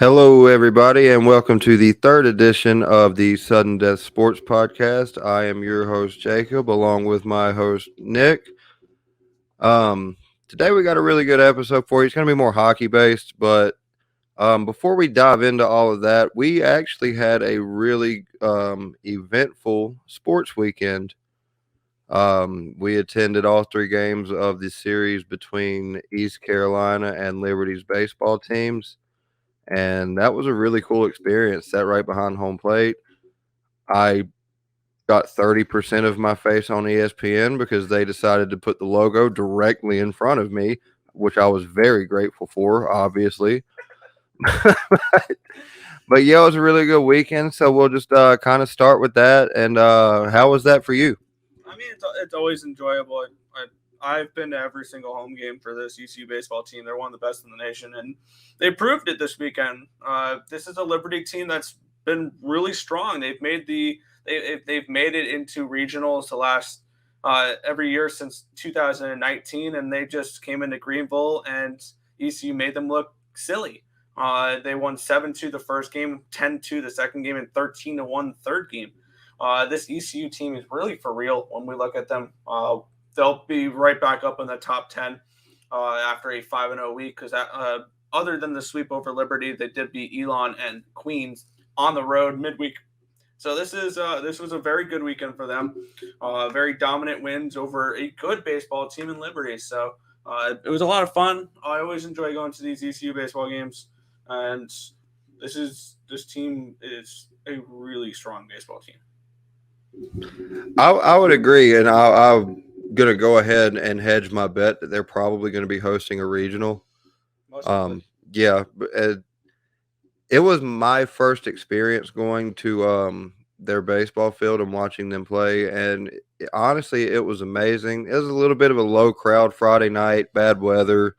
Hello, everybody, and welcome to the third edition of the Sudden Death Sports Podcast. I am your host, Jacob, along with my host, Nick. Um, Today we got a really good episode for you. It's going to be more hockey based, but before we dive into all of that, we actually had a really eventful sports weekend. We attended all three games of the series between East Carolina and Liberty's baseball teams. And that was a really cool experience. Sat right behind home plate. I got 30% of my face on ESPN because they decided to put the logo directly in front of me, which I was very grateful for, obviously. But yeah, it was a really good weekend. So we'll just kind of start with that. And how was that for you? I mean, it's always enjoyable. I've been to every single home game for this ECU baseball team. They're one of the best in the nation, and they proved it this weekend. This is a Liberty team that's been really strong. They've made it into regionals the last every year since 2019, and they just came into Greenville and ECU made them look silly. They won 7-2 the first game, 10-2 the second game, and 13-1 the third game. This ECU team is really for real when we look at them. They'll be right back up in the top 10 after a 5-0 week because other than the sweep over Liberty, they did beat Elon and Queens on the road midweek. So this was a very good weekend for them. Very dominant wins over a good baseball team in Liberty. So it was a lot of fun. I always enjoy going to these ECU baseball games, and this team is a really strong baseball team. I would agree, and I'm going to go ahead and hedge my bet that they're probably going to be hosting a regional. Yeah, it was my first experience going to their baseball field and watching them play, and honestly, it was amazing. It was a little bit of a low crowd Friday night, bad weather,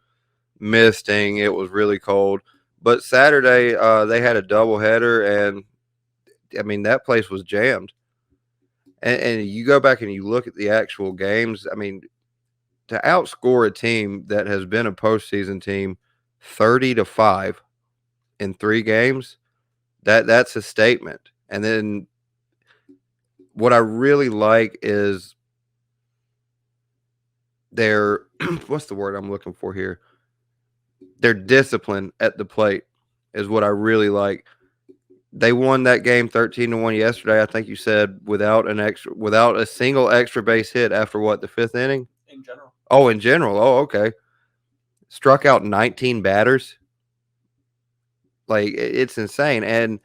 misting. It was really cold, but Saturday they had a doubleheader, and I mean that place was jammed. And you go back and you look at the actual games. I mean, to outscore a team that has been a postseason team 30-5 in 3 games, that's a statement. And then what I really like is their what's the word I'm looking for here? Their discipline at the plate is what I really like. They won that game 13-1 yesterday. I think you said without a single extra base hit after what, the fifth inning? In general. Oh, in general. Oh, okay. Struck out 19 batters. Like, it's insane. And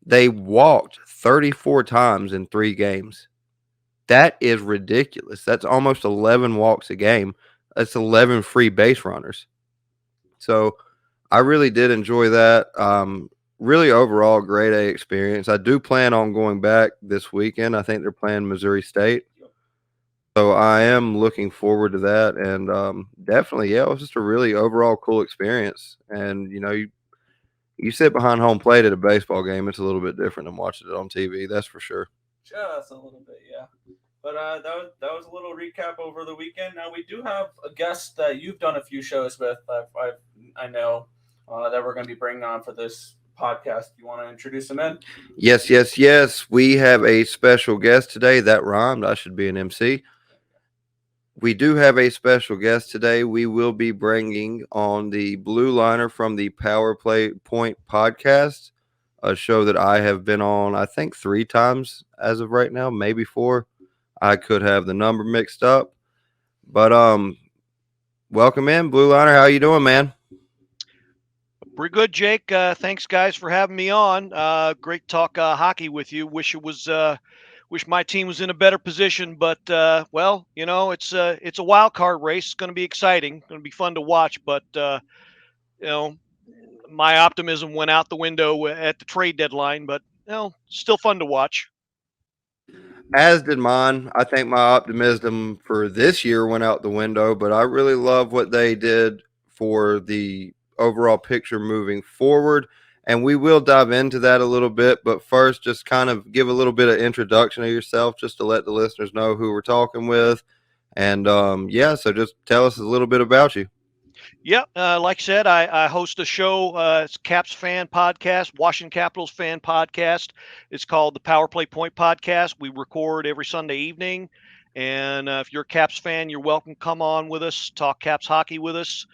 they walked 34 times in 3 games. That is ridiculous. That's almost 11 walks a game. That's 11 free base runners. So I really did enjoy that. Really overall grade A experience. I do plan on going back this weekend. I think they're playing Missouri State. So I am looking forward to that, and definitely, yeah, it was just a really overall cool experience. And you sit behind home plate at a baseball game, it's a little bit different than watching it on TV. That's for sure. Just a little bit, yeah. But that was a little recap over the weekend. Now we do have a guest that you've done a few shows with. I know that we're going to be bringing on for this podcast. You want to introduce him in? Yes, yes, yes. We have a special guest today. That rhymed. I should be an MC. We do have a special guest today. We will be bringing on the Blue Liner from the Power Play Point podcast, a show that I have been on, I think, 3 times as of right now, maybe 4. I could have the number mixed up. But welcome in, Blue Liner. How you doing, man? Pretty good, Jake. Thanks, guys, for having me on. Great talk hockey with you. Wish my team was in a better position, but well, it's a wild card race. It's going to be exciting. Going to be fun to watch, but my optimism went out the window at the trade deadline. But still fun to watch. As did mine. I think my optimism for this year went out the window, but I really love what they did for the overall picture moving forward. And we will dive into that a little bit. But first, just kind of give a little bit of introduction of yourself just to let the listeners know who we're talking with. And yeah, so just tell us a little bit about you. Yeah, like I said, I host a show. It's Caps fan podcast, Washington Capitals fan podcast. It's called the Power Play Point podcast. We record every Sunday evening, and if you're a Caps fan, you're welcome. Come on with us, talk Caps hockey with us.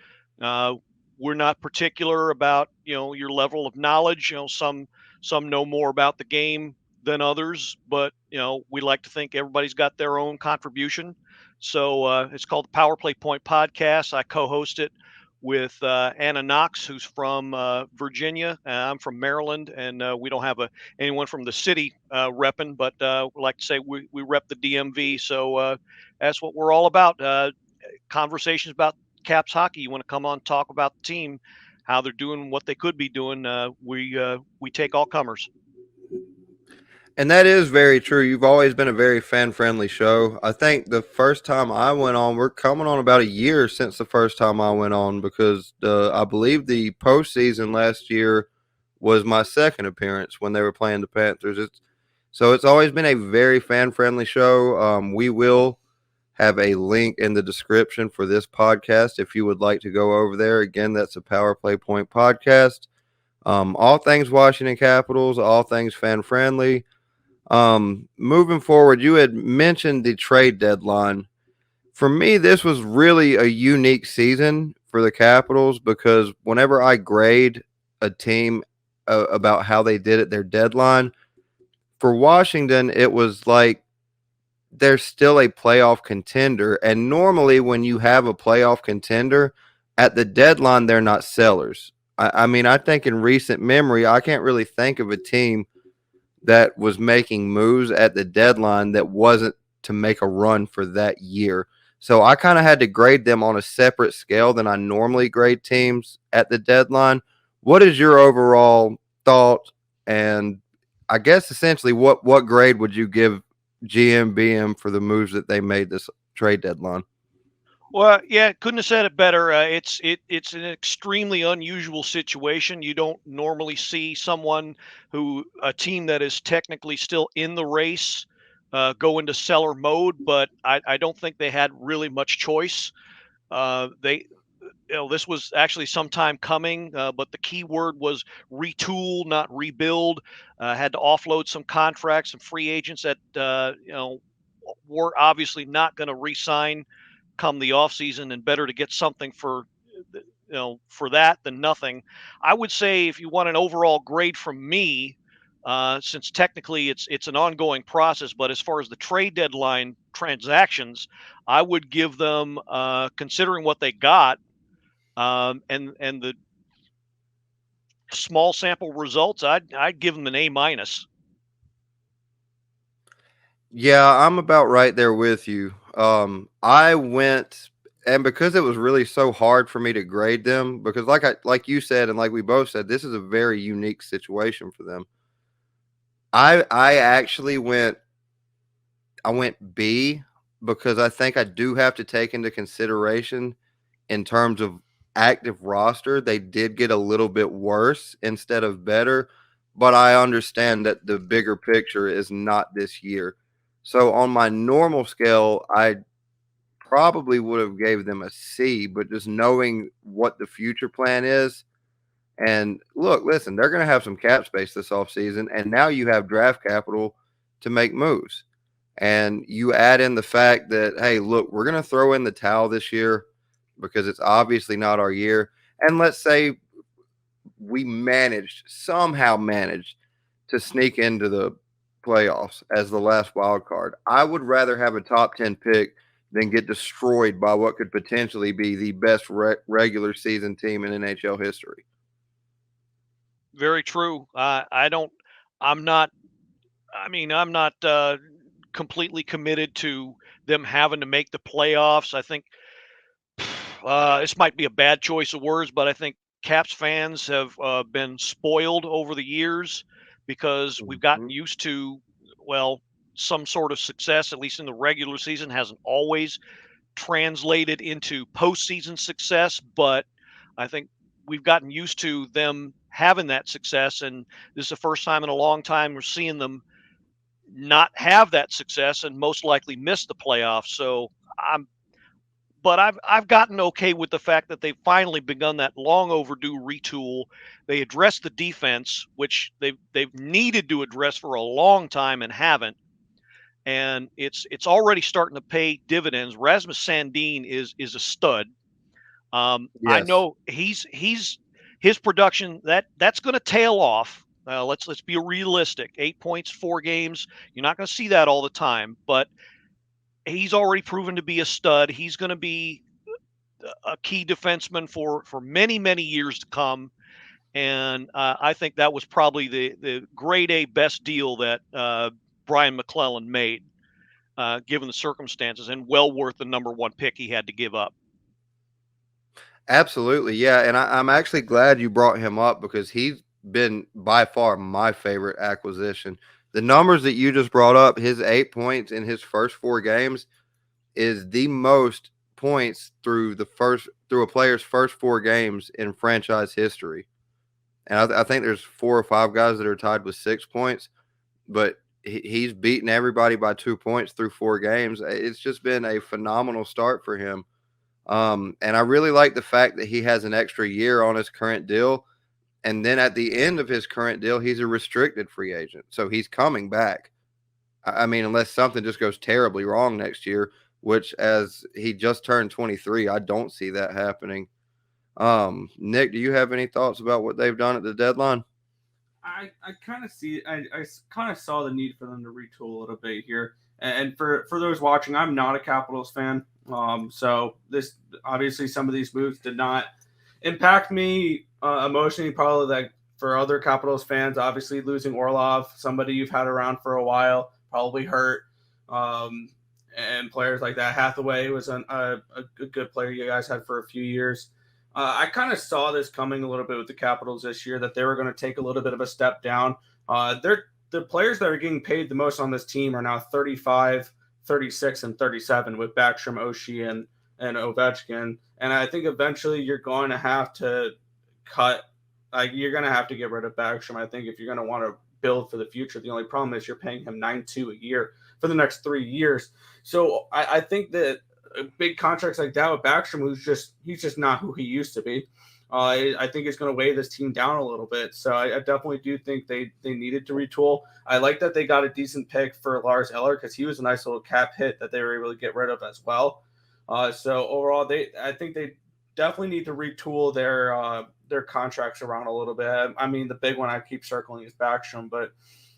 Uh, we're not particular about your level of knowledge. Some know more about the game than others, but we like to think everybody's got their own contribution. So it's called the Power Play Point podcast. I co-host it with Anna Knox, who's from Virginia. I'm from Maryland, and we don't have anyone from the city repping, but we like to say we rep the DMV. So that's what we're all about. Conversations about Caps hockey. You want to come on, talk about the team, how they're doing, what they could be doing. We take all comers. And that is very true. You've always been a very fan-friendly show. I think the first time I went on, we're coming on about a year since the first time I went on, because I believe the postseason last year was my second appearance when they were playing the Panthers. So it's always been a very fan-friendly show. We will have a link in the description for this podcast if you would like to go over there. Again, that's a Power Play Point podcast. All things Washington Capitals, all things fan-friendly. Moving forward, you had mentioned the trade deadline. For me, this was really a unique season for the Capitals, because whenever I grade a team about how they did at their deadline, for Washington, it was like they're still a playoff contender. And normally when you have a playoff contender at the deadline, they're not sellers. I mean, I think in recent memory, I can't really think of a team that was making moves at the deadline that wasn't to make a run for that year. So I kind of had to grade them on a separate scale than I normally grade teams at the deadline. What is your overall thought? And I guess essentially what grade would you give GMBM for the moves that they made this trade deadline? Well, yeah, couldn't have said it better. It's an extremely unusual situation. You don't normally see a team that is technically still in the race, go into seller mode, but I don't think they had really much choice. This was actually some time coming, but the key word was retool, not rebuild. Had to offload some contracts, some free agents that were obviously not going to re-sign come the offseason, and better to get something for that than nothing. I would say if you want an overall grade from me, since technically it's an ongoing process, but as far as the trade deadline transactions, I would give them, considering what they got, and the small sample results, I'd give them an A minus. Yeah, I'm about right there with you. I went, and because it was really so hard for me to grade them, because like you said, and like we both said, this is a very unique situation for them. I actually went B, because I think I do have to take into consideration in terms of active roster, they did get a little bit worse instead of better, but I understand that the bigger picture is not this year. So on my normal scale, I probably would have gave them a C, but just knowing what the future plan is, and look, listen, they're going to have some cap space this offseason, and now you have draft capital to make moves. And you add in the fact that, hey, look, we're going to throw in the towel this year because it's obviously not our year. And let's say we somehow managed to sneak into the playoffs as the last wild card. I would rather have a top 10 pick than get destroyed by what could potentially be the best regular season team in NHL history. Very true. I'm not completely committed to them having to make the playoffs. I think this might be a bad choice of words, but I think Caps fans have been spoiled over the years because we've gotten used to, some sort of success, at least in the regular season, hasn't always translated into postseason success. But I think we've gotten used to them having that success, and this is the first time in a long time we're seeing them not have that success and most likely miss the playoffs. So but I've gotten okay with the fact that they've finally begun that long overdue retool. They addressed the defense, which they've needed to address for a long time and haven't. And it's already starting to pay dividends. Rasmus Sandin is a stud. I Yes. know his production that's going to tail off. Let's be realistic. 8 points, 4 games. You're not going to see that all the time, but he's already proven to be a stud. He's going to be a key defenseman for many years to come. And I think that was probably the grade A best deal that Brian McClellan made, given the circumstances, and well worth the number 1 pick he had to give up. Absolutely. Yeah. And I'm actually glad you brought him up because he's been by far my favorite acquisition. The numbers that you just brought up, his 8 points in his first 4 games is the most points through a player's first 4 games in franchise history. And I think there's 4 or 5 guys that are tied with 6 points, but he's beaten everybody by 2 points through 4 games. It's just been a phenomenal start for him. And I really like the fact that he has an extra year on his current deal. And then at the end of his current deal, he's a restricted free agent. So he's coming back. I mean, unless something just goes terribly wrong next year, which as he just turned 23, I don't see that happening. Nick, do you have any thoughts about what they've done at the deadline? I kind of see I kind of saw the need for them to retool a little bit here. And for those watching, I'm not a Capitals fan. So this obviously some of these moves did not impact me emotionally. Probably like for other Capitals fans, obviously losing Orlov, somebody you've had around for a while, probably hurt. And players like that. Hathaway was a good player you guys had for a few years. I kind of saw this coming a little bit with the Capitals this year, that they were going to take a little bit of a step down. The players that are getting paid the most on this team are now 35, 36, and 37 with Backstrom, Oshie, and Ovechkin. And I think eventually you're going to have to cut. You're going to have to get rid of Backstrom, I think, if you're going to want to build for the future. The only problem is you're paying him $9.2 a year for the next 3 years. So I think that big contracts like that with Backstrom, he's just not who he used to be. I think it's going to weigh this team down a little bit. So I definitely do think they needed to retool. I like that they got a decent pick for Lars Eller because he was a nice little cap hit that they were able to get rid of as well. So overall, I think they definitely need to retool their contracts around a little bit. I mean, the big one I keep circling is Backstrom, but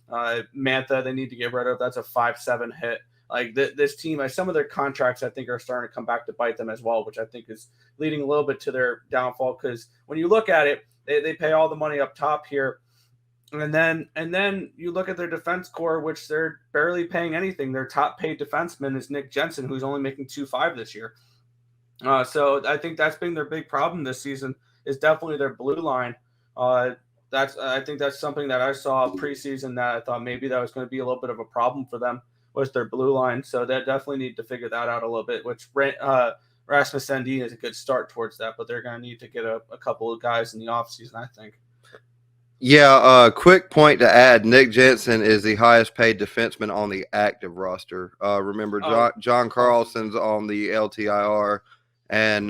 Mantha they need to get rid of. That's a 5-7 hit. Like this team, some of their contracts, I think, are starting to come back to bite them as well, which I think is leading a little bit to their downfall. Because when you look at it, they pay all the money up top here, and then you look at their defense core, which they're barely paying anything. Their top paid defenseman is Nick Jensen, who's only making $2.5 this year. So I think that's been their big problem this season, is definitely their blue line. I think that's something that I saw preseason that I thought maybe that was going to be a little bit of a problem for them, was their blue line. So they definitely need to figure that out a little bit, which Rasmus Sandin is a good start towards that, but they're going to need to get a couple of guys in the offseason, I think. Yeah, quick point to add, Nick Jensen is the highest paid defenseman on the active roster. Remember, John Carlson's on the LTIR, and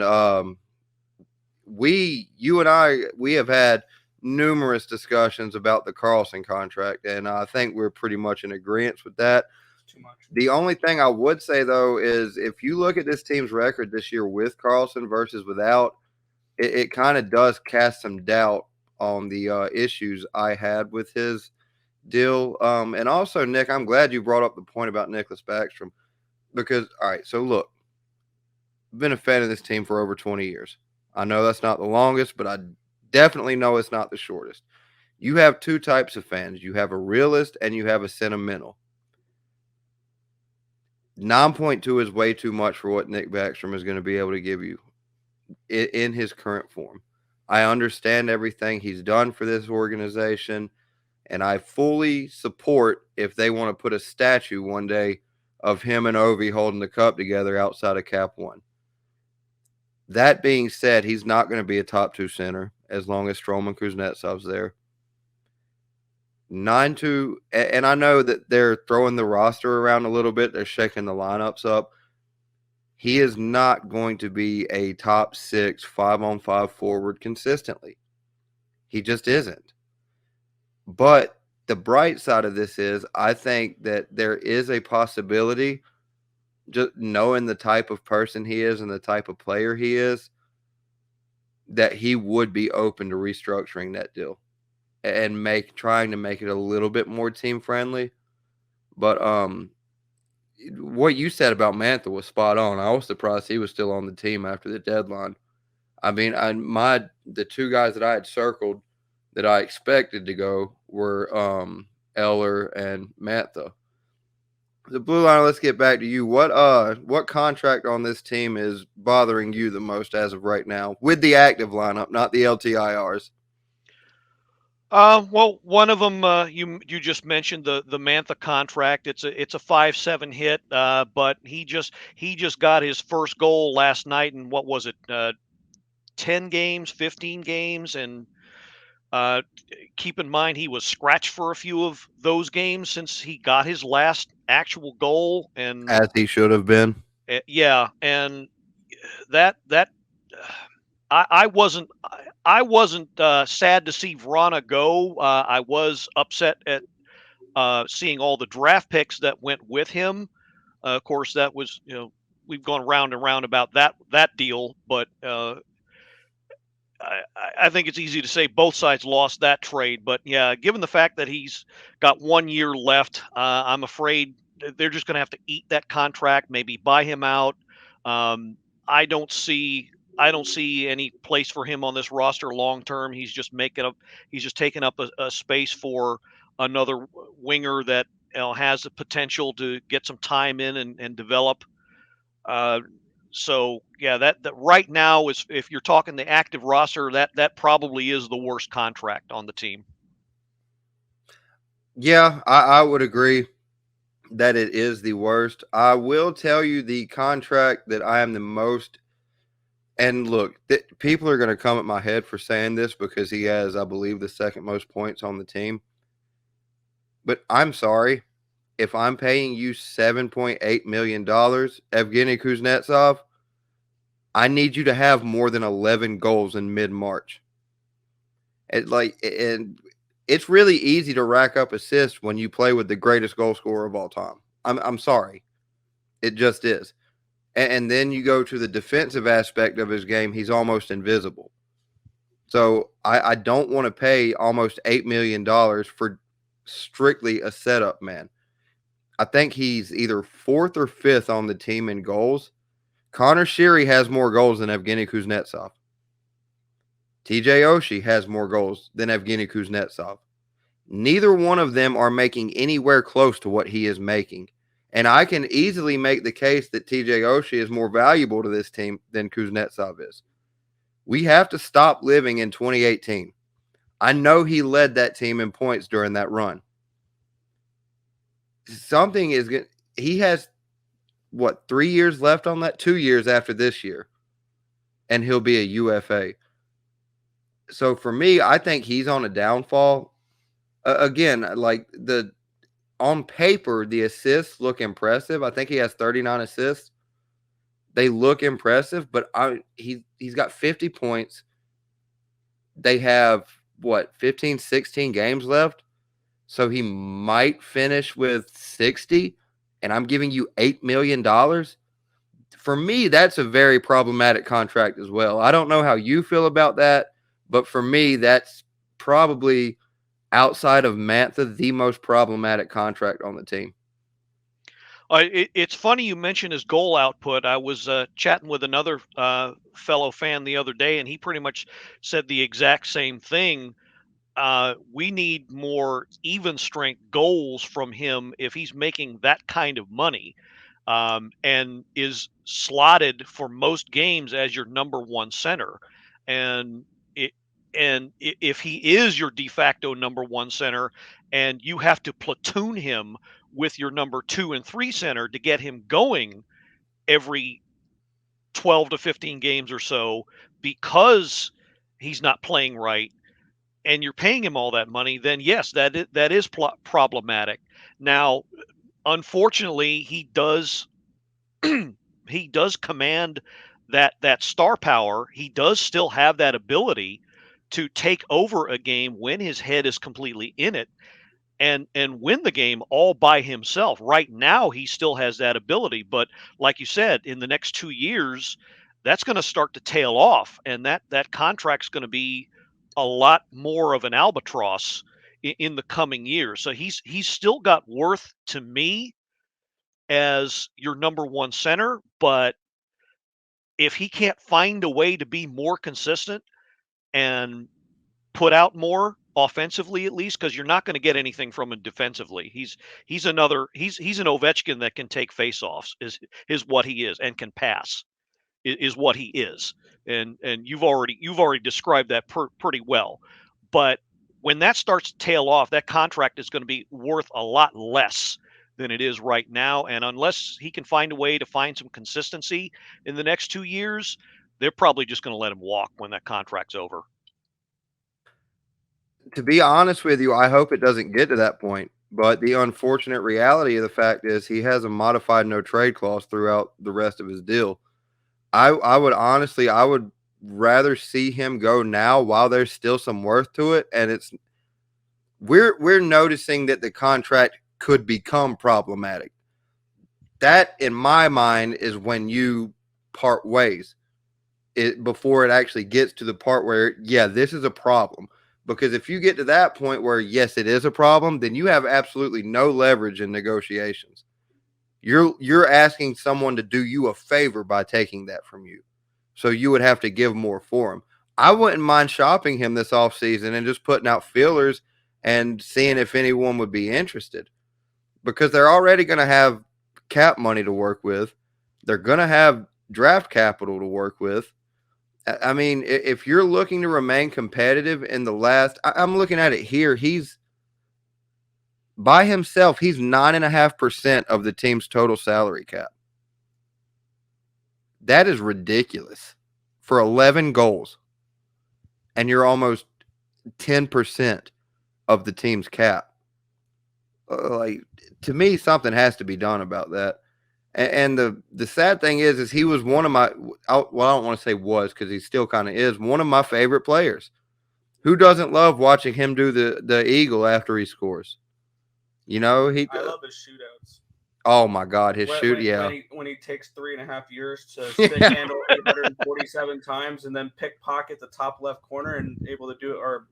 you and I have had numerous discussions about the Carlson contract, and I think we're pretty much in agreement with that. Too much. The only thing I would say, though, is if you look at this team's record this year with Carlson versus without, it kind of does cast some doubt on the issues I had with his deal. And also, Nick, I'm glad you brought up the point about Nicholas Backstrom because, all right, so look, I've been a fan of this team for over 20 years. I know that's not the longest, but I definitely know it's not the shortest. You have 2 types of fans. You have a realist and you have a sentimental. 9.2 is way too much for what Nick Backstrom is going to be able to give you in his current form. I understand everything he's done for this organization, and I fully support if they want to put a statue one day of him and Ovi holding the cup together outside of Cap One. That being said, he's not going to be a top 2 center as long as Stroman Kuznetsov's there. 9-2, and I know that they're throwing the roster around a little bit. They're shaking the lineups up. He is not going to be a top 6 5-on-5 forward consistently. He just isn't. But the bright side of this is I think that there is a possibility, just knowing the type of person he is and the type of player he is, that he would be open to restructuring that deal and trying to make it a little bit more team friendly. But what you said about Mantha was spot on. I was surprised he was still on the team after the deadline. I mean, the two guys that I had circled that I expected to go were Eller and Mantha. The Blue Line, let's get back to you. What contract on this team is bothering you the most as of right now with the active lineup, not the LTIRs? Well, one of them you just mentioned the Mantha contract. It's a 5-7 hit, but he just got his first goal last night in what was it, 10 games, 15 games, and keep in mind he was scratched for a few of those games since he got his last actual goal, and As he should have been. yeah, and that I wasn't sad to see Vrana go. I was upset at seeing all the draft picks that went with him. Of course, that was we've gone round and round about that deal, but I think it's easy to say both sides lost that trade. But yeah, given the fact that he's got 1 year left, I'm afraid they're just going to have to eat that contract, maybe buy him out. I don't see any place for him on this roster long term. He's just taking up a space for another winger that has the potential to get some time in and develop. So yeah, that right now is, if you're talking the active roster, that probably is the worst contract on the team. Yeah, I would agree that it is the worst. I will tell you the contract that I am the most, and look, people are going to come at my head for saying this because he has, I believe, the second most points on the team. But I'm sorry. If I'm paying you $7.8 million, Evgeny Kuznetsov, I need you to have more than 11 goals in mid-March. And it's really easy to rack up assists when you play with the greatest goal scorer of all time. I'm sorry. It just is. And then you go to the defensive aspect of his game, he's almost invisible. So I don't want to pay almost $8 million for strictly a setup man. I think he's either 4th or 5th on the team in goals. Connor Sheary has more goals than Evgeny Kuznetsov. TJ Oshie has more goals than Evgeny Kuznetsov. Neither one of them are making anywhere close to what he is making. And I can easily make the case that TJ Oshie is more valuable to this team than Kuznetsov is. We have to stop living in 2018. I know he led that team in points during that run. Something is good. He has, 3 years left on that? 2 years after this year. And he'll be a UFA. So for me, I think he's on a downfall. Again, on paper, the assists look impressive. I think he has 39 assists. They look impressive, but he's got 50 points. They have 15, 16 games left. So he might finish with 60, and I'm giving you $8 million. For me, that's a very problematic contract as well. I don't know how you feel about that, but for me, that's probably, outside of Mantha, the most problematic contract on the team. It's funny you mentioned his goal output. I was chatting with another fellow fan the other day, and he pretty much said the exact same thing. We need more even strength goals from him if he's making that kind of money, and is slotted for most games as your number one center. And if he is your de facto number one center, and you have to platoon him with your number 2 and 3 center to get him going every 12 to 15 games or so because he's not playing right, and you're paying him all that money, then yes, that is problematic. Now, unfortunately, he does he does command that star power. He does still have that ability to take over a game when his head is completely in it and win the game all by himself. Right now, he still has that ability, but like you said, in the next 2 years, that's going to start to tail off, and that contract's going to be a lot more of an albatross in the coming years. So he's still got worth to me as your number one center, but if he can't find a way to be more consistent and put out more offensively, at least, because you're not going to get anything from him defensively. He's an Ovechkin that can take faceoffs is what he is, and can pass is what he is. And you've already described that pretty well. But when that starts to tail off, that contract is going to be worth a lot less than it is right now. And unless he can find a way to find some consistency in the next 2 years, they're probably just going to let him walk when that contract's over. To be honest with you, I hope it doesn't get to that point. But the unfortunate reality of the fact is he has a modified no trade clause throughout the rest of his deal. I would rather see him go now while there's still some worth to it. And we're noticing that the contract could become problematic. That, in my mind, is when you part ways before it actually gets to the part where, yeah, this is a problem. Because if you get to that point where, yes, it is a problem, then you have absolutely no leverage in negotiations. You're asking someone to do you a favor by taking that from you. So you would have to give more for him. I wouldn't mind shopping him this offseason and just putting out feelers and seeing if anyone would be interested. Because they're already going to have cap money to work with. They're going to have draft capital to work with. I mean, if you're looking to remain competitive in the last, I'm looking at it here. He's by himself. He's 9.5% of the team's total salary cap. That is ridiculous for 11 goals. And you're almost 10% of the team's cap. Like, to me, something has to be done about that. And the sad thing is he was one of my, I don't want to say was, because he still kind of is, one of my favorite players. Who doesn't love watching him do the eagle after he scores? You know, I love his shootouts. Oh my God, when he takes 3.5 years to stick handle 847 times and then pickpocket the top left corner and able to do it, or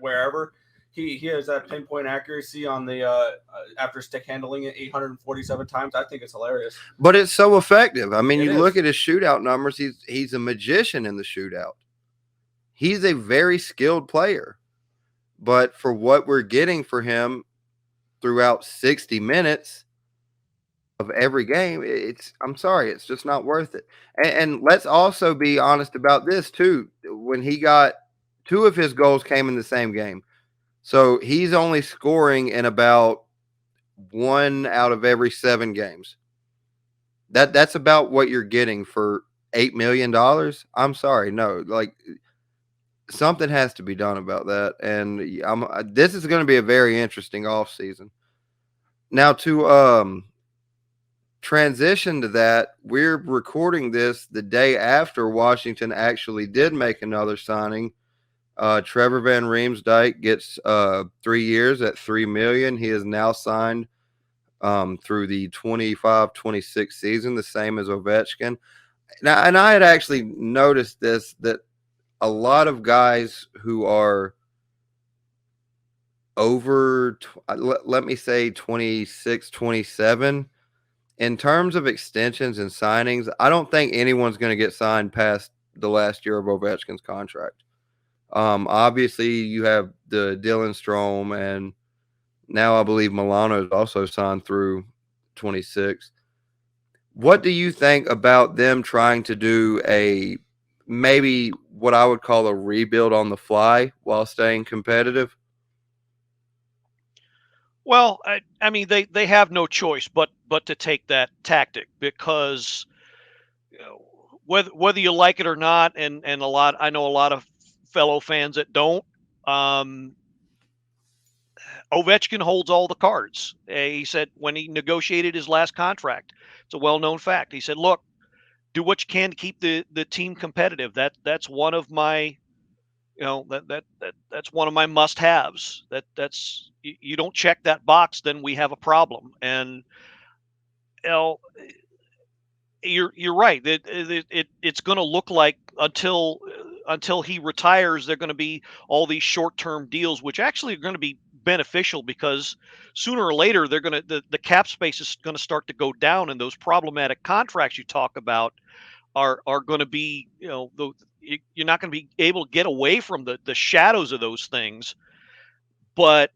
wherever. He has that pinpoint accuracy on the after stick handling it 847 times. I think it's hilarious. But it's so effective. I mean, look at his shootout numbers. He's a magician in the shootout. He's a very skilled player. But for what we're getting for him throughout 60 minutes of every game, I'm sorry, it's just not worth it. And let's also be honest about this too. When he got 2 of his goals came in the same game. So he's only scoring in about 1 out of every 7 games. That's about what you're getting for $8 million. I'm sorry. No, like, something has to be done about that. And this is going to be a very interesting offseason. Now, to transition to that, we're recording this the day after Washington actually did make another signing. Trevor Van Riemsdyk gets 3 years at $3 million. He is now signed through the 25-26 season, the same as Ovechkin. Now, and I had actually noticed this, that a lot of guys who are over, let me say 26, 27, in terms of extensions and signings, I don't think anyone's going to get signed past the last year of Ovechkin's contract. Obviously you have the Dylan Strome, and now I believe Milano is also signed through 26. What do you think about them trying to do maybe what I would call a rebuild on the fly while staying competitive? Well, I mean, they have no choice but to take that tactic, because whether you like it or not, and I know a lot of fellow fans that don't. Ovechkin holds all the cards. He said when he negotiated his last contract, it's a well-known fact. He said, "Look, do what you can to keep the team competitive. That's one of my that's one of my must-haves. That's you don't check that box, then we have a problem. And you know, you're right. It's going to look like until he retires, they're going to be all these short-term deals, which actually are going to be beneficial because sooner or later they're going to the cap space is going to start to go down, and those problematic contracts you talk about are going to be, you're not going to be able to get away from the shadows of those things. But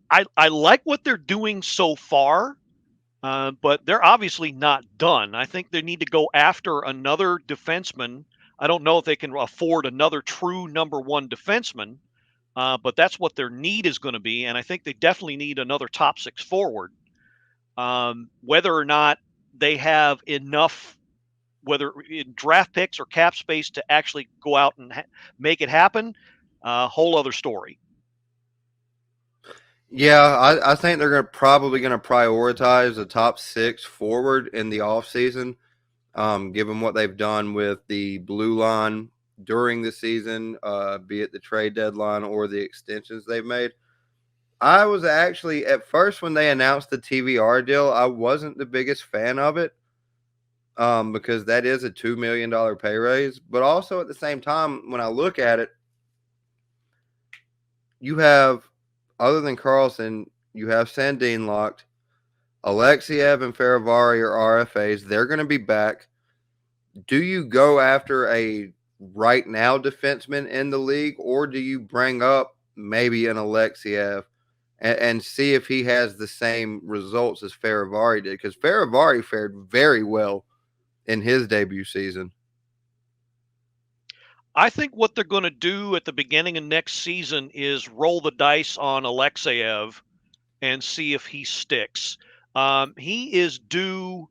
I like what they're doing so far. But they're obviously not done. I think they need to go after another defenseman. I don't know if they can afford another true number one defenseman, but that's what their need is going to be. And I think they definitely need another top six forward. Whether or not they have enough, whether in draft picks or cap space, to actually go out and make it happen, whole other story. Yeah, I think they're probably going to prioritize the top six forward in the offseason, given what they've done with the blue line during the season, be it the trade deadline or the extensions they've made. I was actually, at first when they announced the TVR deal, I wasn't the biggest fan of it, because that is a $2 million pay raise. But also at the same time, when I look at it, you have, other than Carlson, you have Sandin locked. Alexeyev and Faravari are RFAs. They're going to be back. Do you go after a right now defenseman in the league, or do you bring up maybe an Alexeyev and see if he has the same results as Faravari did? Because Faravari fared very well in his debut season. I think what they're going to do at the beginning of next season is roll the dice on Alexeyev and see if he sticks. He is due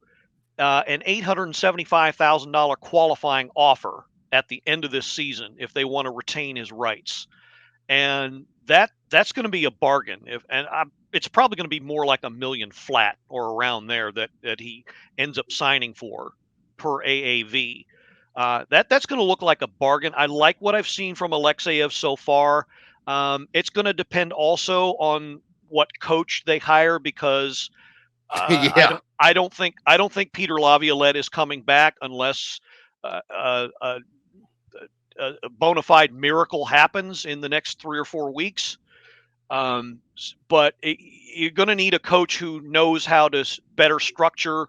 an $875,000 qualifying offer at the end of this season if they want to retain his rights, and that's going to be a bargain. It's probably going to be more like $1 million flat or around there that he ends up signing for per AAV. That's going to look like a bargain. I like what I've seen from Alexeyev so far. It's going to depend also on what coach they hire, because Yeah. I don't think Peter Laviolette is coming back unless a bona fide miracle happens in the next 3 or 4 weeks. But you're going to need a coach who knows how to better structure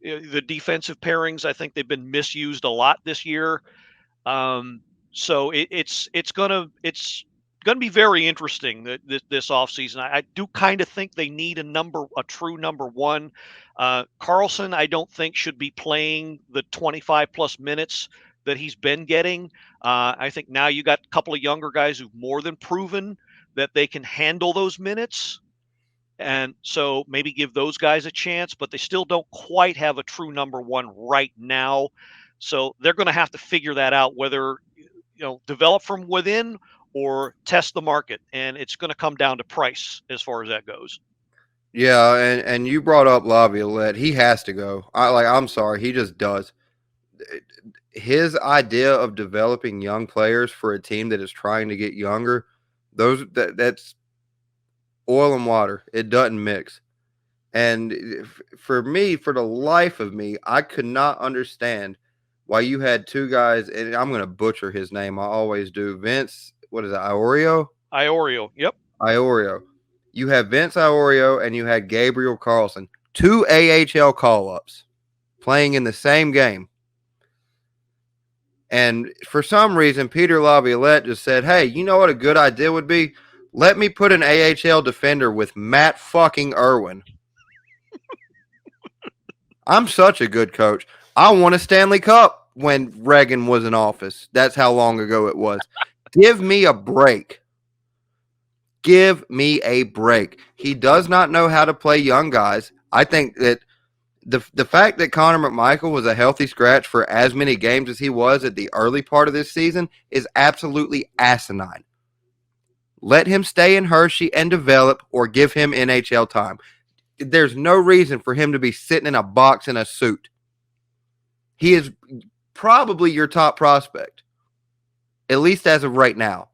the defensive pairings. I think they've been misused a lot this year. So it's going to be very interesting this offseason. I do kind of think they need a true number one. Carlson, I don't think should be playing the 25 plus minutes that he's been getting. I think now you got a couple of younger guys who've more than proven that they can handle those minutes. And so maybe give those guys a chance, but they still don't quite have a true number one right now. So they're going to have to figure that out, whether, develop from within or test the market. And it's going to come down to price as far as that goes. Yeah, and you brought up Laviolette. He has to go. I'm sorry, he just does. His idea of developing young players for a team that is trying to get younger, that's oil and water. It doesn't mix. And for me, for the life of me, I could not understand why you had two guys, and I'm going to butcher his name. I always do. Vince, what is it, Iorio? Iorio, yep. Iorio. You have Vince Iorio and you had Gabriel Carlson, 2 AHL call-ups playing in the same game. And for some reason, Peter Laviolette just said, hey, you know what a good idea would be? Let me put an AHL defender with Matt fucking Irwin. I'm such a good coach. I won a Stanley Cup when Reagan was in office. That's how long ago it was. Give me a break. Give me a break. He does not know how to play young guys. I think that the fact that Connor McMichael was a healthy scratch for as many games as he was at the early part of this season is absolutely asinine. Let him stay in Hershey and develop, or give him NHL time. There's no reason for him to be sitting in a box in a suit. He is probably your top prospect, at least as of right now.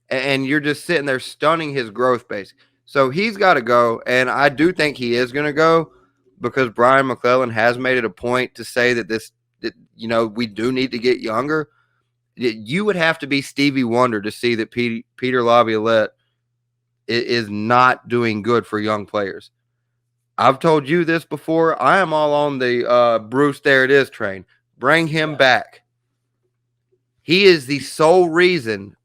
And you're just sitting there stunning his growth base. So he's got to go, and I do think he is going to go because Brian McClellan has made it a point to say that we do need to get younger. You would have to be Stevie Wonder to see that Peter Laviolette is not doing good for young players. I've told you this before. I am all on the Bruce There It Is train. Bring him back. He is the sole reason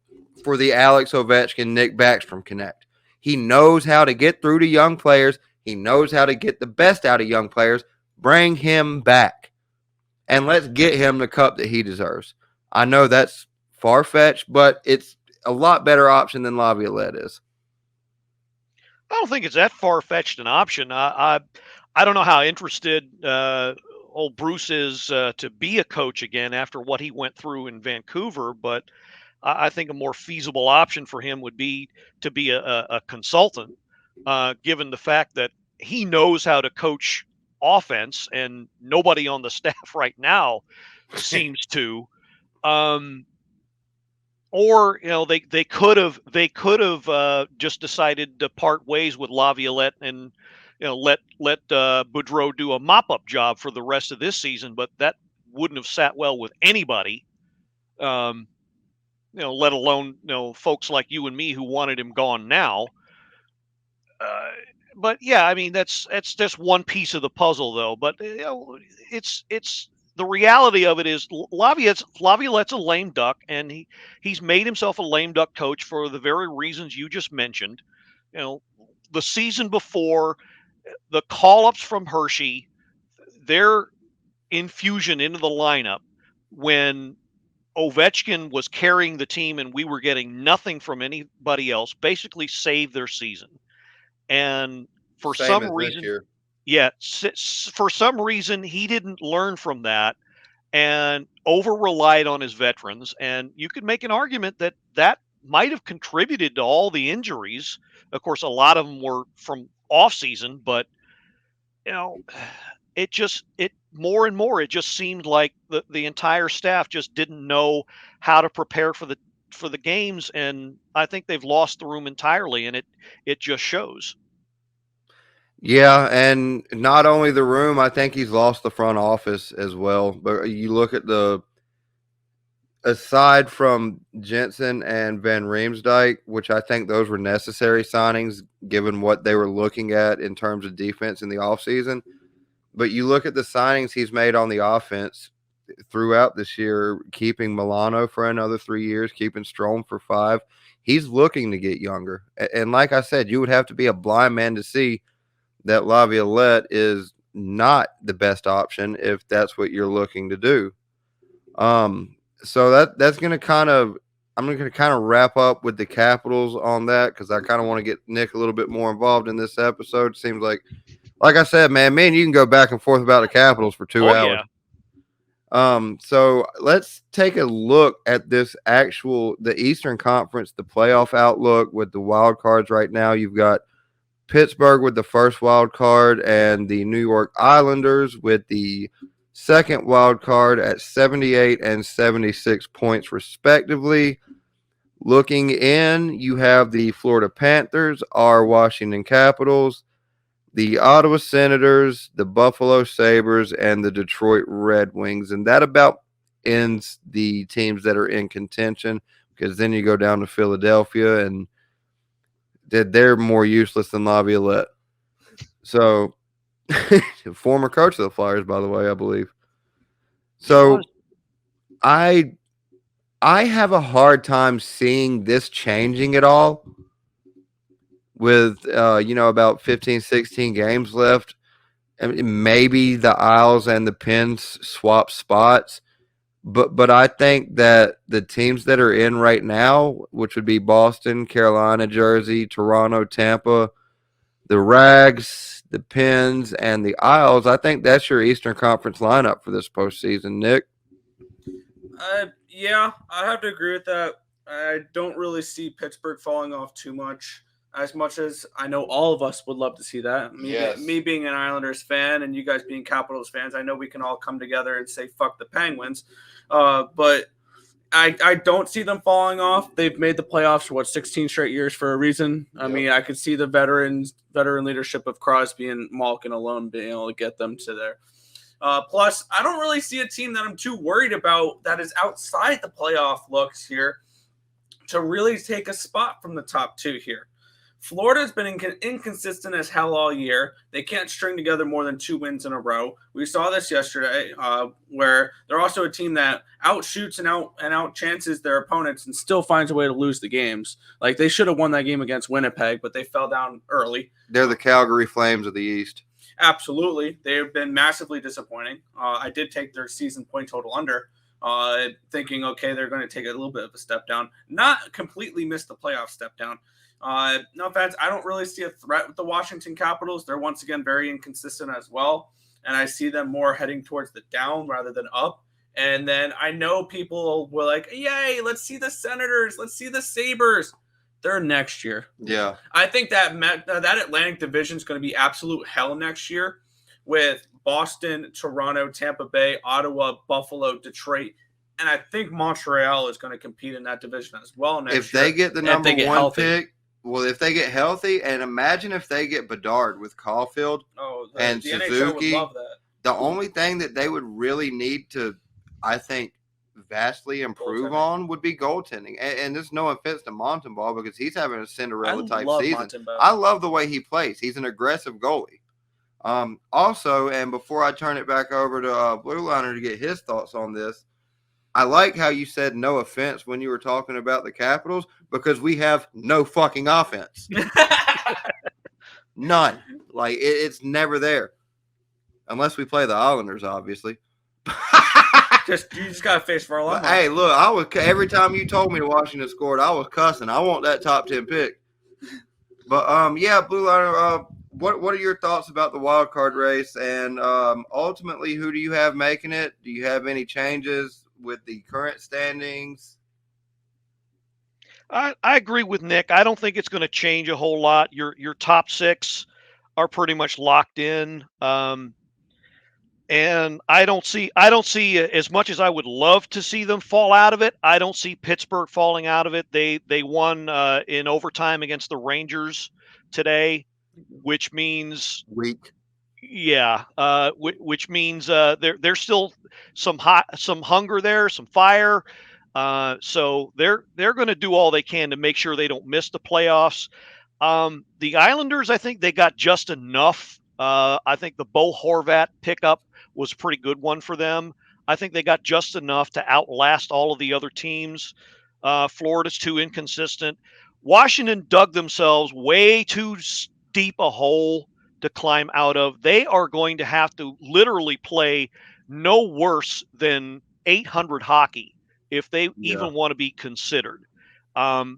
for the Alex Ovechkin, Nick Backstrom connect. He knows how to get through to young players. He knows how to get the best out of young players. Bring him back. And let's get him the cup that he deserves. I know that's far-fetched, but it's a lot better option than Laviolette is. I don't think it's that far-fetched an option. I don't know how interested old Bruce is to be a coach again after what he went through in Vancouver, but I think a more feasible option for him would be to be a consultant, given the fact that he knows how to coach offense, and nobody on the staff right now seems to. Or they could have just decided to part ways with Laviolette and let Boudreau do a mop up job for the rest of this season, but that wouldn't have sat well with anybody. Let alone folks like you and me who wanted him gone now. But yeah, I mean that's just one piece of the puzzle, though. But it's the reality of it is Laviolette's a lame duck, and he's made himself a lame duck coach for the very reasons you just mentioned. The season before, the call-ups from Hershey, their infusion into the lineup when Ovechkin was carrying the team and we were getting nothing from anybody else, basically saved their season. And for some reason, for some reason, he didn't learn from that and over-relied on his veterans. And you could make an argument that that might have contributed to all the injuries. Of course, a lot of them were from off-season, but it more and more, it just seemed like the entire staff just didn't know how to prepare for the games, and I think they've lost the room entirely, and it just shows. Yeah, and not only the room, I think he's lost the front office as well. But you look at aside from Jensen and Van Riemsdyk, which I think those were necessary signings given what they were looking at in terms of defense in the offseason. But you look at the signings he's made on the offense throughout this year, keeping Milano for another 3 years, keeping Strome for 5. He's looking to get younger. And like I said, you would have to be a blind man to see that Laviolette is not the best option if that's what you're looking to do. So that's going to I'm going to kind of wrap up with the Capitals on that because I kind of want to get Nick a little bit more involved in this episode. Seems like I said, man, you can go back and forth about the Capitals for 2 hours. Yeah. So let's take a look at the Eastern Conference, the playoff outlook with the wild cards right now. You've got Pittsburgh with the first wild card and the New York Islanders with the second wild card at 78 and 76 points respectively. Looking in, you have the Florida Panthers, our Washington Capitals, the Ottawa Senators, the Buffalo Sabres, and the Detroit Red Wings. And that about ends the teams that are in contention, because then you go down to Philadelphia, and they're more useless than Laviolette. So, former coach of the Flyers, by the way, I believe. So, I have a hard time seeing this changing at all with, about 15, 16 games left. I mean, maybe the Isles and the Pens swap spots. But I think that the teams that are in right now, which would be Boston, Carolina, Jersey, Toronto, Tampa, the Rags, the Pens, and the Isles, I think that's your Eastern Conference lineup for this postseason, Nick. Yeah, I have to agree with that. I don't really see Pittsburgh falling off too much. as much as I know all of us would love to see that. Me being an Islanders fan and you guys being Capitals fans, I know we can all come together and say fuck the Penguins. But I don't see them falling off. They've made the playoffs for 16 straight years for a reason. I mean, I could see the veteran leadership of Crosby and Malkin alone being able to get them to there. Plus, I don't really see a team that I'm too worried about that is outside the playoff looks here to really take a spot from the top two here. Florida's been inconsistent as hell all year. They can't string together more than 2 wins in a row. We saw this yesterday, where they're also a team that outshoots and out chances their opponents and still finds a way to lose the games. Like, they should have won that game against Winnipeg, but they fell down early. They're the Calgary Flames of the East. Absolutely. They have been massively disappointing. I did take their season point total under, thinking, okay, they're going to take a little bit of a step down. Not completely miss the playoff step down. No offense, I don't really see a threat with the Washington Capitals. They're once again very inconsistent as well, and I see them more heading towards the down rather than up. And then I know people were like, yay, let's see the Senators, let's see the Sabres. They're next year. Yeah. I think that Atlantic division is going to be absolute hell next year with Boston, Toronto, Tampa Bay, Ottawa, Buffalo, Detroit. And I think Montreal is going to compete in that division as well next year. If they get the number one healthy. pick, well, if they get healthy, and imagine if they get Bedard with Caulfield and the Suzuki. NHL would love that. The only thing that they would really need to, I think, vastly improve on would be goaltending. And there's no offense to Montembeault because he's having a Cinderella type season. I love the way he plays. He's an aggressive goalie. Also, and before I turn it back over to Blue Liner to get his thoughts on this, I like how you said no offense when you were talking about the Capitals because we have no fucking offense. None. Like, it's never there. Unless we play the Islanders, obviously. You just got to face for a lot. Hey, look, every time you told me Washington scored, I was cussing. I want that top 10 pick. But, yeah, Blue Liner, what are your thoughts about the wild card race? And ultimately, who do you have making it? Do you have any changes with the current standings? I agree with Nick. I don't think it's going to change a whole lot. Your top 6 are pretty much locked in. And I don't see as much as I would love to see them fall out of it. I don't see Pittsburgh falling out of it. They won in overtime against the Rangers today, which means weak. Yeah, which means there's still some hunger there, some fire. So they're going to do all they can to make sure they don't miss the playoffs. The Islanders, I think they got just enough. I think the Bo Horvat pickup was a pretty good one for them. I think they got just enough to outlast all of the other teams. Florida's too inconsistent. Washington dug themselves way too deep a hole to climb out of. They are going to have to literally play no worse than 800 hockey if they even want to be considered. I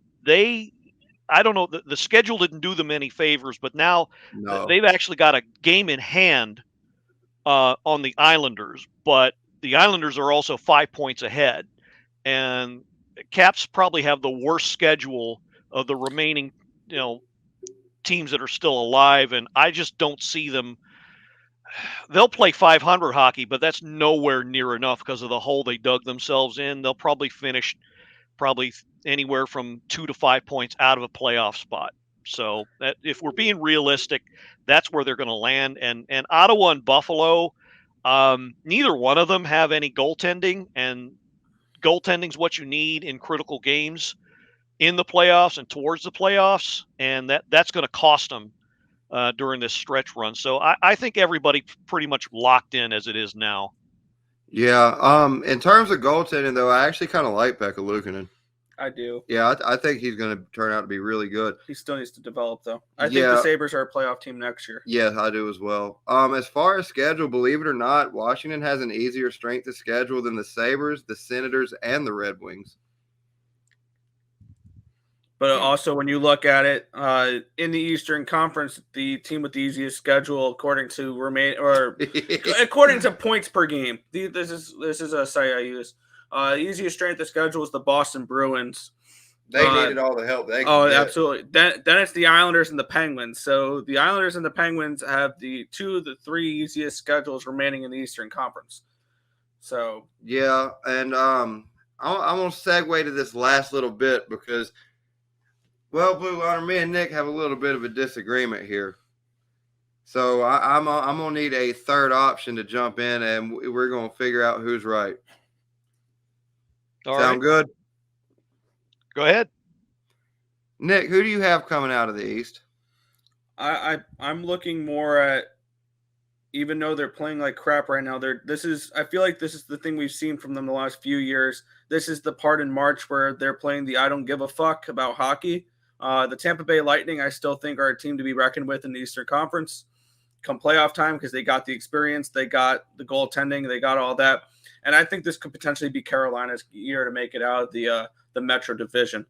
don't know, the schedule didn't do them any favors, but now they've actually got a game in hand on the Islanders, but the Islanders are also 5 points ahead, and Caps probably have the worst schedule of the remaining, teams that are still alive, and I just don't see them. They'll play 500 hockey, but that's nowhere near enough because of the hole they dug themselves in. They'll probably finish anywhere from 2 to 5 points out of a playoff spot. So that, if we're being realistic, that's where they're going to land. And Ottawa and Buffalo, neither one of them have any goaltending, and goaltending's what you need in critical games in the playoffs and towards the playoffs, and that's going to cost them during this stretch run. So I think everybody pretty much locked in as it is now. Yeah. In terms of goaltending, though, I actually kind of like Pekka Luukkonen. I do. Yeah, I think he's going to turn out to be really good. He still needs to develop, though. I think the Sabres are a playoff team next year. Yeah, I do as well. As far as schedule, believe it or not, Washington has an easier strength of schedule than the Sabres, the Senators, and the Red Wings. But also, when you look at it, in the Eastern Conference, the team with the easiest schedule, according to according to points per game, this is a site I use. Easiest strength of schedule is the Boston Bruins. They needed all the help they could Oh, get. absolutely. Then it's the Islanders and the Penguins. So the Islanders and the Penguins have the 2 of the 3 easiest schedules remaining in the Eastern Conference. So yeah, and I'm gonna segue to this last little bit because, well, Blue Liner, me and Nick have a little bit of a disagreement here. So I'm gonna need a third option to jump in, and we're gonna figure out who's right. All Sound right. good? Go ahead. Nick, who do you have coming out of the East? I'm looking more at, even though they're playing like crap right now, I feel like this is the thing we've seen from them the last few years. This is the part in March where they're playing the I don't give a fuck about hockey. The Tampa Bay Lightning, I still think, are a team to be reckoned with in the Eastern Conference come playoff time because they got the experience, they got the goaltending, they got all that. And I think this could potentially be Carolina's year to make it out of the Metro Division.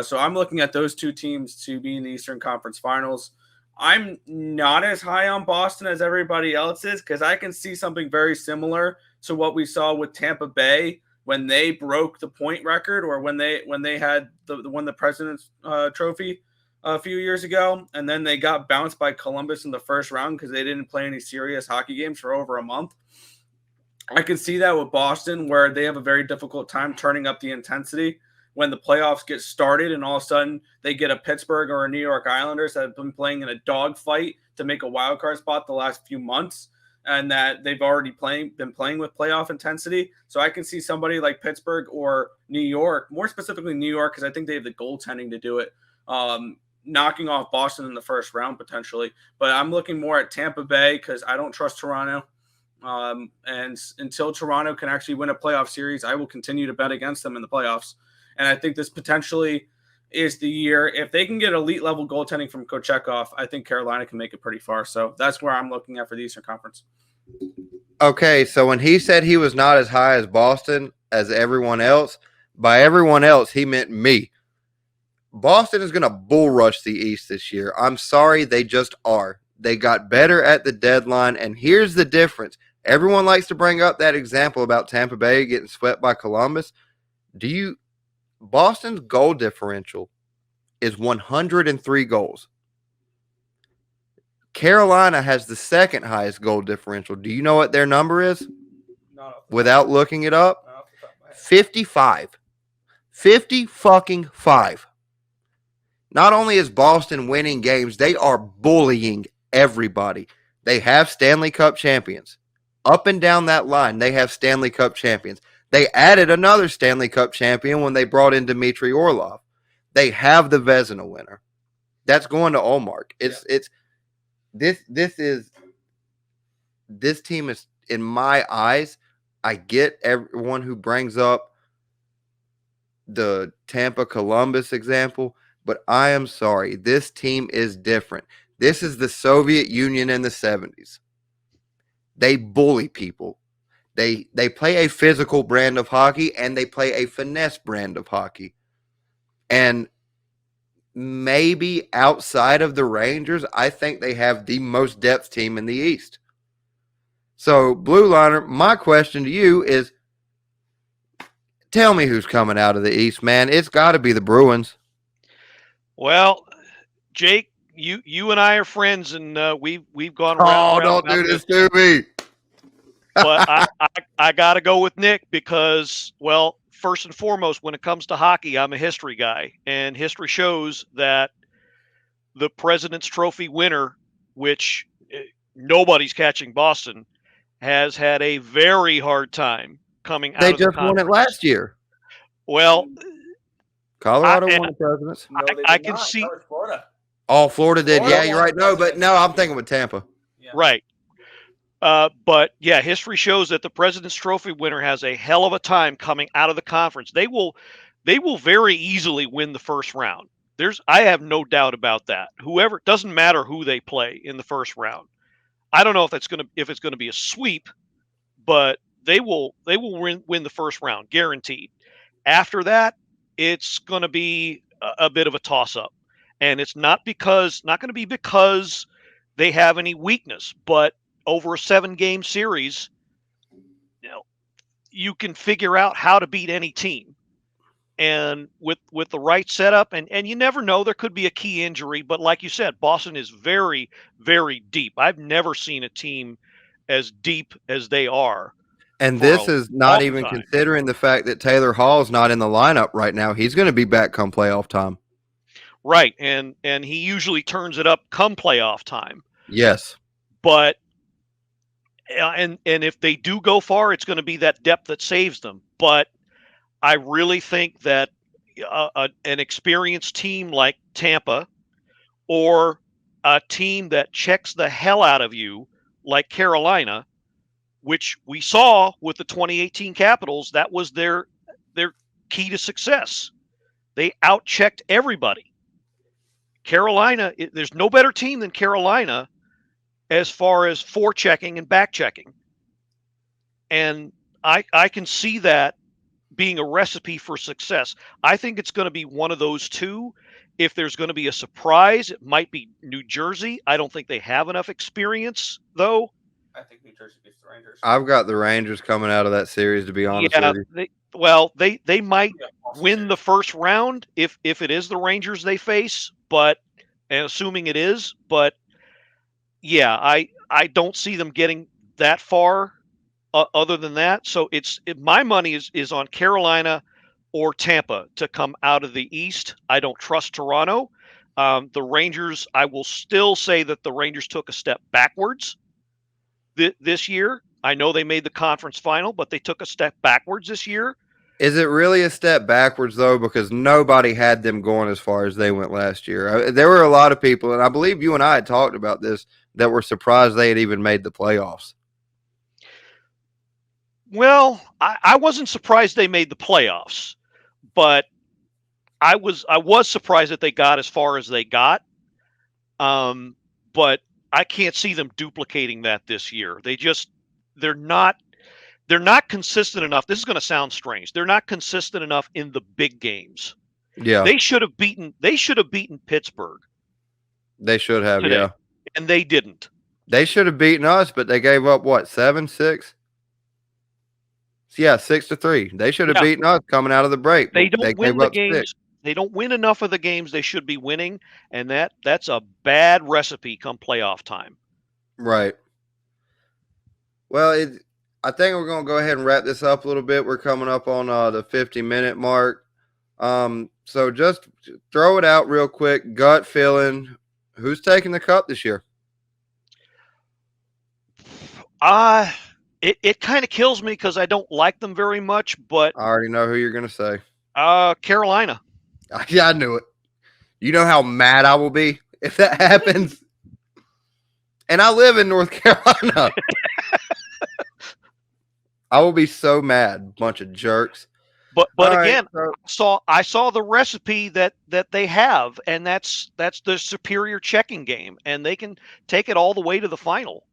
So I'm looking at those two teams to be in the Eastern Conference Finals. I'm not as high on Boston as everybody else is because I can see something very similar to what we saw with Tampa Bay when they broke the point record, or when they had won the President's Trophy a few years ago, and then they got bounced by Columbus in the first round because they didn't play any serious hockey games for over a month. I can see that with Boston, where they have a very difficult time turning up the intensity when the playoffs get started, and all of a sudden they get a Pittsburgh or a New York Islanders that have been playing in a dogfight to make a wild card spot the last few months, and that they've already been playing with playoff intensity. So I can see somebody like Pittsburgh or New York, more specifically New York, because I think they have the goaltending to do it, knocking off Boston in the first round potentially. But I'm looking more at Tampa Bay because I don't trust Toronto. And until Toronto can actually win a playoff series, I will continue to bet against them in the playoffs. And I think this potentially is the year. If they can get elite level goaltending from Kochetkov, I think Carolina can make it pretty far. So that's where I'm looking at for the Eastern Conference. Okay, so when he said he was not as high as Boston as everyone else, by everyone else, he meant me. Boston is going to bull rush the East this year. I'm sorry, they just are. They got better at the deadline, and here's the difference. Everyone likes to bring up that example about Tampa Bay getting swept by Columbus. Boston's goal differential is 103 goals. Carolina has the second highest goal differential. Do you know what their number is? No. Without looking it up? No. 55. 50 fucking 5. Not only is Boston winning games, they are bullying everybody. They have Stanley Cup champions. Up and down that line, they have Stanley Cup champions. They added another Stanley Cup champion when they brought in Dmitry Orlov. They have the Vezina winner. That's going to Ullmark. This team is, in my eyes, I get everyone who brings up the Tampa Columbus example, but I am sorry. This team is different. This is the Soviet Union in the 70s. They bully people. They play a physical brand of hockey, and they play a finesse brand of hockey. And maybe outside of the Rangers, I think they have the most depth team in the East. So, Blue Liner, my question to you is, tell me who's coming out of the East, man. It's got to be the Bruins. Well, Jake, you and I are friends, and we've gone around. Oh, don't do this to me. But I got to go with Nick because, well, first and foremost, when it comes to hockey, I'm a history guy, and history shows that the President's Trophy winner, which nobody's catching Boston, has had a very hard time coming out of the conference. They just won it last year. Well, Colorado won the Presidents. No, I can see. That was Florida. Oh, Florida did. Florida Yeah, you're right. No, but no, I'm thinking with Tampa. Yeah. Right. But yeah, history shows that the President's Trophy winner has a hell of a time coming out of the conference. They will very easily win the first round. I have no doubt about that. Whoever, doesn't matter who they play in the first round. I don't know if it's going to be a sweep, but they will win the first round, guaranteed. After that, it's going to be a bit of a toss up, and it's not going to be because they have any weakness, but over a 7-game series, you can figure out how to beat any team. and with the right setup, and you never know, there could be a key injury, but like you said, Boston is very, very deep. I've never seen a team as deep as they are. And For a this is not long even time. considering the fact that Taylor Hall's not in the lineup right now. He's going to be back come playoff time. Right, and he usually turns it up come playoff time. Yes. But and if they do go far, it's going to be that depth that saves them. But I really think that an experienced team like Tampa, or a team that checks the hell out of you like Carolina, which we saw with the 2018 Capitals, that was their key to success. They outchecked everybody. Carolina, there's no better team than Carolina as far as forechecking and backchecking. And I can see that being a recipe for success. I think it's going to be one of those two. If there's going to be a surprise, it might be New Jersey. I don't think they have enough experience, though. I think New Jersey beats the Rangers. I've got the Rangers coming out of that series, to be honest with you. They might win the first round if it is the Rangers they face, but and assuming it is, but yeah, I don't see them getting that far other than that. So my money is on Carolina or Tampa to come out of the East. I don't trust Toronto. The Rangers, I will still say that the Rangers took a step backwards this year. I know they made the conference final, but they took a step backwards this year. Is it really a step backwards, though? Because nobody had them going as far as they went last year. There were a lot of people, and I believe you and I had talked about this, that were surprised they had even made the playoffs. Well, I wasn't surprised they made the playoffs, but I was surprised that they got as far as they got. But I can't see them duplicating that this year. They're not consistent enough. This is going to sound strange. They're not consistent enough in the big games. Yeah. They should have beaten Pittsburgh. They should have, today, yeah. And they didn't. They should have beaten us, but they gave up, what, 7-6? Yeah, 6-3. They should have beaten us coming out of the break. They don't win the games. 6. They don't win enough of the games they should be winning, and that's a bad recipe come playoff time. Right. Well, I think we're going to go ahead and wrap this up a little bit. We're coming up on the 50-minute mark. So just throw it out real quick. Gut feeling. Who's taking the cup this year? It kind of kills me because I don't like them very much, but I already know who you're going to say. Carolina. Yeah, I knew it. You know how mad I will be if that happens. And I live in North Carolina. I will be so mad, bunch of jerks. But again, I saw the recipe that they have, and that's the superior checking game, and they can take it all the way to the final.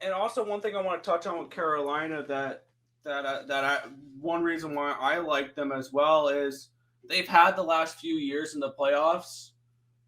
And also, one thing I want to touch on with Carolina one reason why I like them as well is they've had the last few years in the playoffs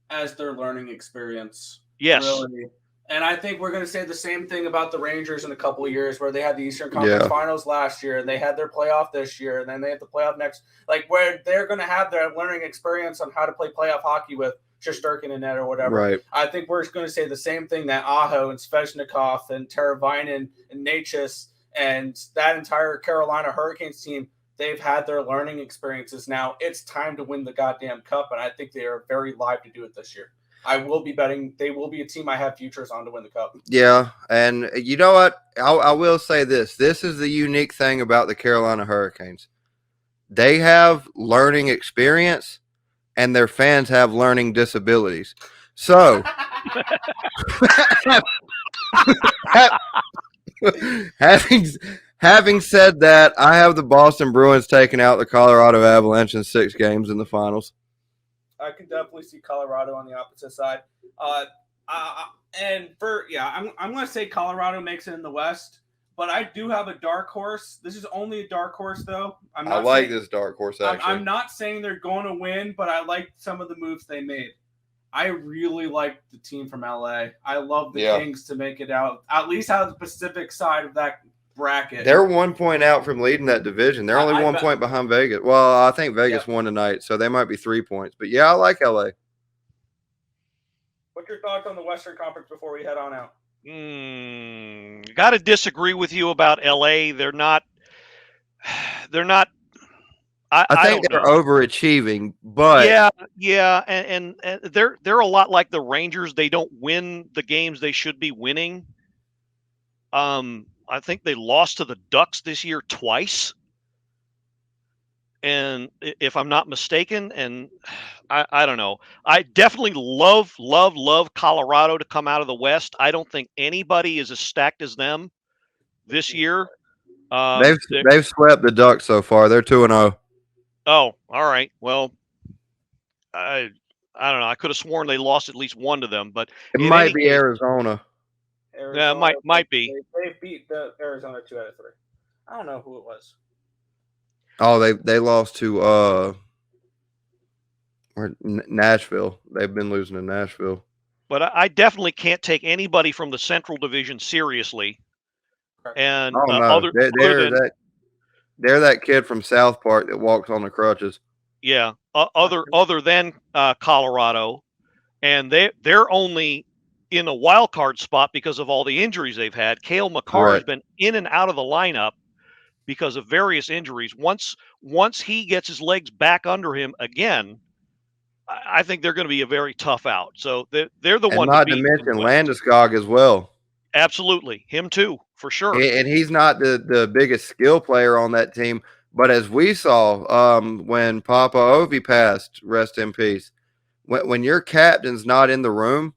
as their learning experience. Yes. Really. And I think we're going to say the same thing about the Rangers in a couple of years, where they had the Eastern Conference Finals last year, and they had their playoff this year, and then they have the playoff next. Like, where they're going to have their learning experience on how to play playoff hockey with Shesterkin in net or whatever. Right. I think we're going to say the same thing that Aho and Svechnikov and Teravainen and Natchez and that entire Carolina Hurricanes team, they've had their learning experiences. Now it's time to win the goddamn cup, and I think they are very live to do it this year. I will be betting they will be a team I have futures on to win the cup. Yeah, and you know what? I will say this. This is the unique thing about the Carolina Hurricanes. They have learning experience, and their fans have learning disabilities. So, having said that, I have the Boston Bruins taking out the Colorado Avalanche in 6 games in the finals. I can definitely see Colorado on the opposite side. I'm going to say Colorado makes it in the West, but I do have a dark horse. This is only a dark horse, though. I like this dark horse, actually. I'm not saying they're going to win, but I like some of the moves they made. I really like the team from LA. I love the Kings to make it out, at least out of the Pacific side of that bracket. They're 1 point out from leading that division. They're only 1 point behind Vegas. Well, I think Vegas won tonight, so they might be 3 points. But yeah, I like LA. What's your thoughts on the Western Conference before we head on out? Got to disagree with you about LA. They're not. I think they're overachieving, but yeah, and they're a lot like the Rangers. They don't win the games they should be winning. I think they lost to the Ducks this year twice, and if I'm not mistaken, and I don't know. I definitely love Colorado to come out of the West. I don't think anybody is as stacked as them this year. They've swept the Ducks so far. They're 2-0. Oh, all right. Well, I don't know. I could have sworn they lost at least one to them, but it might be Arizona. Yeah, might be. They beat the Arizona 2 out of 3. I don't know who it was. Oh, they lost to Nashville. They've been losing to Nashville. But I definitely can't take anybody from the Central Division seriously. And they're that kid from South Park that walks on the crutches. Yeah, other than Colorado, and they're only in a wild card spot because of all the injuries they've had. Cale Makar has been in and out of the lineup because of various injuries. Once he gets his legs back under him again, I think they're going to be a very tough out. So they're the one. Not to mention Landeskog as well. Absolutely, him too, for sure. And he's not the biggest skill player on that team, but as we saw when Papa Ovi passed, rest in peace. When your captain's not in the room,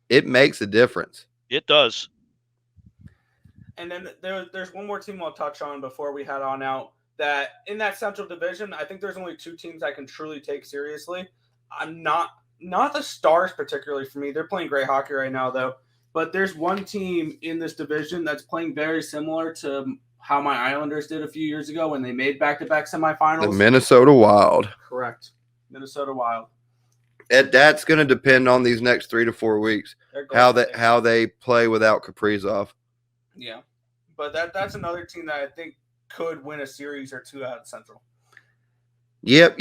it makes a difference. It does. And then there's one more team I'll touch on before we head on out. That in that Central Division, I think there's only 2 teams I can truly take seriously. I'm not the Stars particularly for me. They're playing great hockey right now, though. But there's one team in this division that's playing very similar to how my Islanders did a few years ago when they made back-to-back semifinals. The Minnesota Wild. Correct. Minnesota Wild. That's going to depend on these next 3 to 4 weeks, how they play without Kaprizov. Yeah. But that's another team that I think could win a series or 2 out of Central. Yep.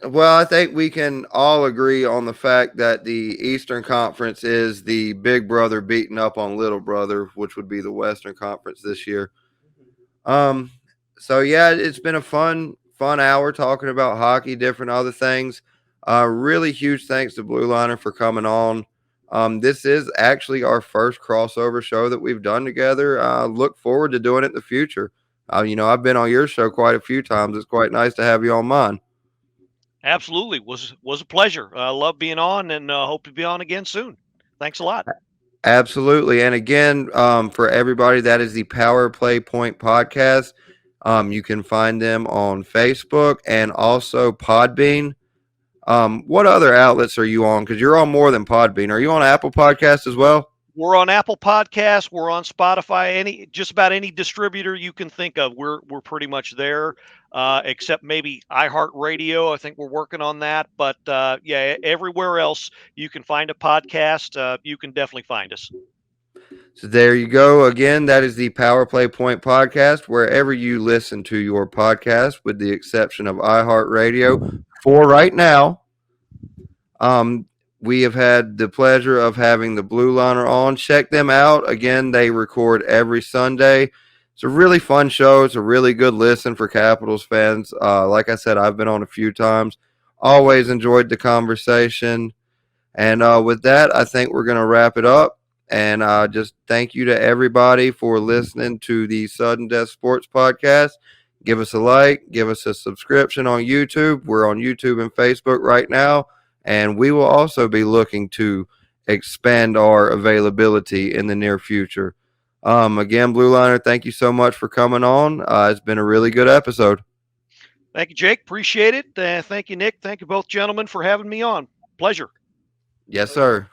Well, I think we can all agree on the fact that the Eastern Conference is the big brother beating up on little brother, which would be the Western Conference this year. So yeah, it's been a fun hour talking about hockey, different other things. Really huge thanks to Blue Liner for coming on. This is actually our first crossover show that we've done together. Look forward to doing it in the future. I've been on your show quite a few times. It's quite nice to have you on mine. Absolutely. Was a pleasure. I love being on and hope to be on again soon. Thanks a lot. Absolutely. And again, for everybody, that is the Power Play Point podcast. You can find them on Facebook and also Podbean. What other outlets are you on? Because you're on more than Podbean. Are you on Apple Podcasts as well? We're on Apple Podcasts. We're on Spotify. Just about any distributor you can think of, we're pretty much there. Except maybe iHeartRadio. I think we're working on that. But yeah, everywhere else you can find a podcast, you can definitely find us. So there you go. Again, that is the Power Play Point podcast, wherever you listen to your podcast, with the exception of iHeartRadio. For right now, we have had the pleasure of having the Blue Liner on. Check them out. Again, they record every Sunday. It's a really fun show. It's a really good listen for Capitals fans. Like I said, I've been on a few times. Always enjoyed the conversation. And with that, I think we're going to wrap it up. And just thank you to everybody for listening to the Sudden Death Sports Podcast. Give us a like. Give us a subscription on YouTube. We're on YouTube and Facebook right now. And we will also be looking to expand our availability in the near future. Again, Blue Liner, thank you so much for coming on. It's been a really good episode. Thank you, Jake. Appreciate it. Thank you, Nick. Thank you both gentlemen for having me on. Pleasure. Yes, sir.